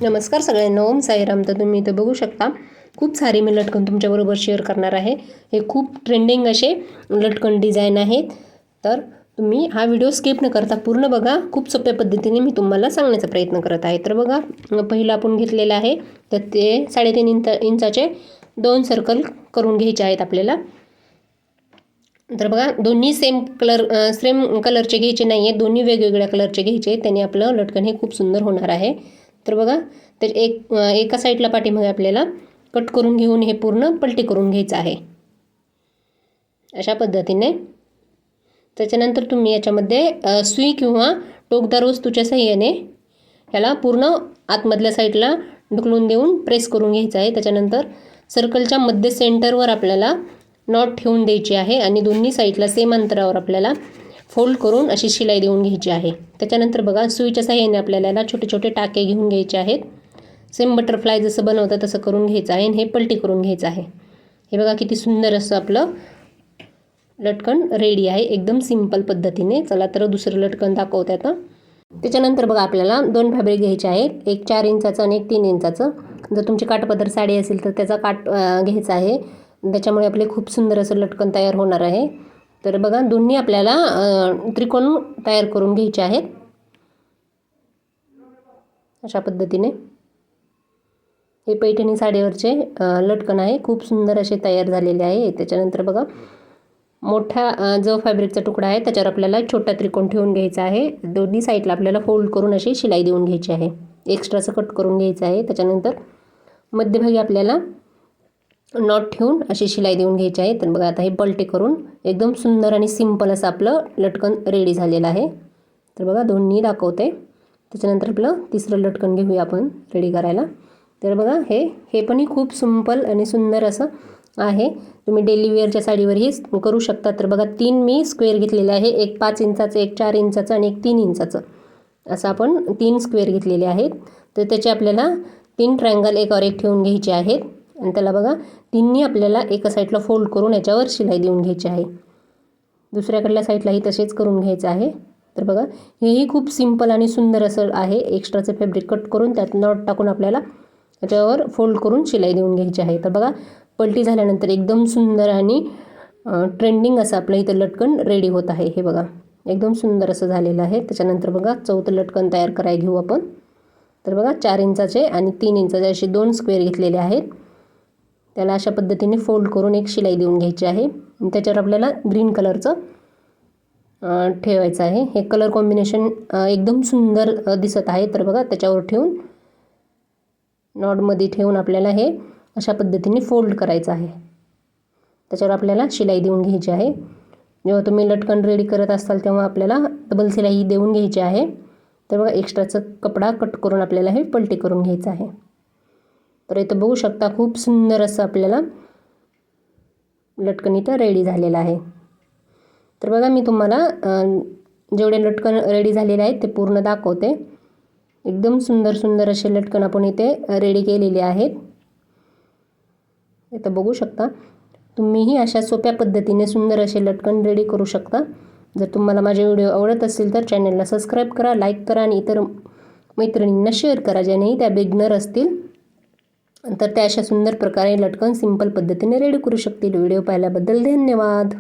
नमस्कार सगळ्यांना, ओम साईराम. तर तुम्ही इथं बघू शकता खूप सारे मी लटकन तुमच्याबरोबर शेअर करणार आहे. हे खूप ट्रेंडिंग असे लटकन डिझाईन आहेत. तर तुम्ही हा व्हिडिओ स्किप न करता पूर्ण बघा. खूप सोप्या पद्धतीने मी तुम्हाला सांगण्याचा प्रयत्न करत आहे. तर बघा, पहिलं आपण घेतलेलं आहे तर ते 3.5 इंचाचे 2 सर्कल करून घ्यायचे आहेत आपल्याला. तर बघा, दोन्ही सेम कलरचे घ्यायचे नाही आहेत, दोन्ही वेगवेगळ्या कलरचे घ्यायचे. त्याने आपलं लटकन हे खूप सुंदर होणार आहे. तर बघा, तर एका साईडला पाठीमागे आपल्याला कट करून घेऊन हे पूर्ण पलटी करून घ्यायचं आहे अशा पद्धतीने. त्याच्यानंतर तुम्ही याच्यामध्ये सुई किंवा टोकदार वस्तूच्या साहाय्याने ह्याला पूर्ण आतमधल्या साईडला ढकलून देऊन प्रेस करून घ्यायचं आहे. त्याच्यानंतर सर्कलच्या मध्य सेंटरवर आपल्याला नॉट ठेवून द्यायची आहे आणि दोन्ही साईडला सेम अंतरावर आपल्याला फोल्ड करून अशी शिलाई देऊन घ्यायची आहे. त्याच्यानंतर बघा, सुईच्या साहाय्याने आपल्याला याला छोटे छोटे टाके घेऊन घ्यायचे आहेत. सेम बटरफ्लाय जसं बनवतं तसं करून घ्यायचं आहे आणि हे पलटी करून घ्यायचं आहे. हे बघा, किती सुंदर असं आपलं लटकन रेडी आहे एकदम सिंपल पद्धतीने. चला तर दुसरं लटकन दाखवते आता. त्याच्यानंतर बघा, आपल्याला 2 फॅब्रिक घ्यायचे आहेत, एक 4 इंचाचं आणि एक 3 इंचाचं. जर तुमची काठपदर साडी असेल तर त्याचा काठ घ्यायचा आहे. त्याच्यामुळे आपले खूप सुंदर असं लटकन तयार होणार आहे. तर बघा, दोन्ही आपल्याला त्रिकोण तयार करून घ्यायचे आहेत अशा पद्धतीने. हे पैठणी साडीवरचे लटकन आहे, खूप सुंदर असे तयार झालेले आहे. त्याच्यानंतर बघा, मोठा जो फॅब्रिकचा तुकडा आहे त्याच्यावर आपल्याला छोटा त्रिकोण ठेवून घ्यायचा आहे. दोन्ही साईडला आपल्याला फोल्ड करून अशी शिलाई देऊन घ्यायची आहे. एक्स्ट्राचं कट करून घ्यायचं आहे. त्याच्यानंतर मध्यभागी आपल्याला नॉट ठेवून अशी शिलाई देऊन घ्यायची आहे. तर बघा, आता हे पलटी करून एकदम सुंदर आणि सिंपल असं आपलं लटकन रेडी झालेलं आहे. तर बघा, दोन्ही दाखवते. त्याच्यानंतर आपलं तिसरं लटकन घेऊया आपण रेडी करायला. तर बघा, हे पण खूप सिंपल आणि सुंदर असं आहे. तुम्ही डेली वेअरच्या साडीवरही करू शकता. तर बघा, 3 मी स्क्वेअर घेतलेले आहे, एक 5 इंचाचं, एक 4 इंचाचं आणि एक 3 इंचाचं. असं आपण 3 स्क्वेअर घेतलेले आहेत. तर त्याचे आपल्याला 3 ट्रायंगल एकावर एक ठेवून घ्यायचे आहेत आणि त्याला बघा, तिन्ही आपल्याला एका साईडला फोल्ड करून याच्यावर शिलाई देऊन घ्यायची आहे. दुसऱ्याकडल्या साईडलाही तसेच करून घ्यायचं आहे. तर बघा, हेही खूप सिंपल आणि सुंदर असं आहे. एक्स्ट्राचं फॅब्रिक कट करून त्यात नॉट टाकून आपल्याला याच्यावर फोल्ड करून शिलाई देऊन घ्यायची आहे. तर बघा, पलटी झाल्यानंतर एकदम सुंदर आणि ट्रेंडिंग असं आपलं इथं लटकन रेडी होत आहे. हे बघा, एकदम सुंदर असं झालेलं आहे. त्याच्यानंतर बघा, चौथं लटकन तयार करायला घेऊ आपण. तर बघा, 4 इंचाचे आणि 3 इंचाचे असे 2 स्क्वेअर घेतलेले आहेत. त्याला अशा पद्धतीने फोल्ड करून एक शिलाई देऊन घ्यायची आहे. त्याच्यावर आपल्याला ग्रीन कलरचं ठेवायचं आहे. हे कलर कॉम्बिनेशन एकदम सुंदर दिसत आहे. तर बघा, त्याच्यावर ठेवून नॉटमध्ये ठेवून आपल्याला हे अशा पद्धतीने फोल्ड करायचं आहे. त्याच्यावर आपल्याला शिलाई देऊन घ्यायची आहे. जेव्हा तुम्ही लटकन रेडी करत असाल तेव्हा आपल्याला डबल शिलाई देऊन घ्यायची आहे. तर बघा, एक्स्ट्राचं कपडा कट करून आपल्याला हे पलटी करून घ्यायचं आहे. तर इथं बघू शकता, खूप सुंदर असं आपल्याला लटकन इथं रेडी झालेलं आहे. तर बघा, मी तुम्हाला जेवढे लटकन रेडी झालेले आहेत ते पूर्ण दाखवते. एकदम सुंदर सुंदर असे लटकन आपण इथे रेडी केलेले आहेत. इथं बघू शकता, तुम्हीही अशा सोप्या पद्धतीने सुंदर असे लटकन रेडी करू शकता. जर तुम्हाला माझे व्हिडिओ आवडत असतील तर चॅनलला सबस्क्राईब करा, लाईक करा आणि इतर मैत्रिणींना शेअर करा, ज्यानेही त्या बिगनर असतील तर त्या अशा सुंदर प्रकारे लटकन सिंपल पद्धतीने रेडी करू शकतील. व्हिडिओ पाहिल्याबद्दल धन्यवाद.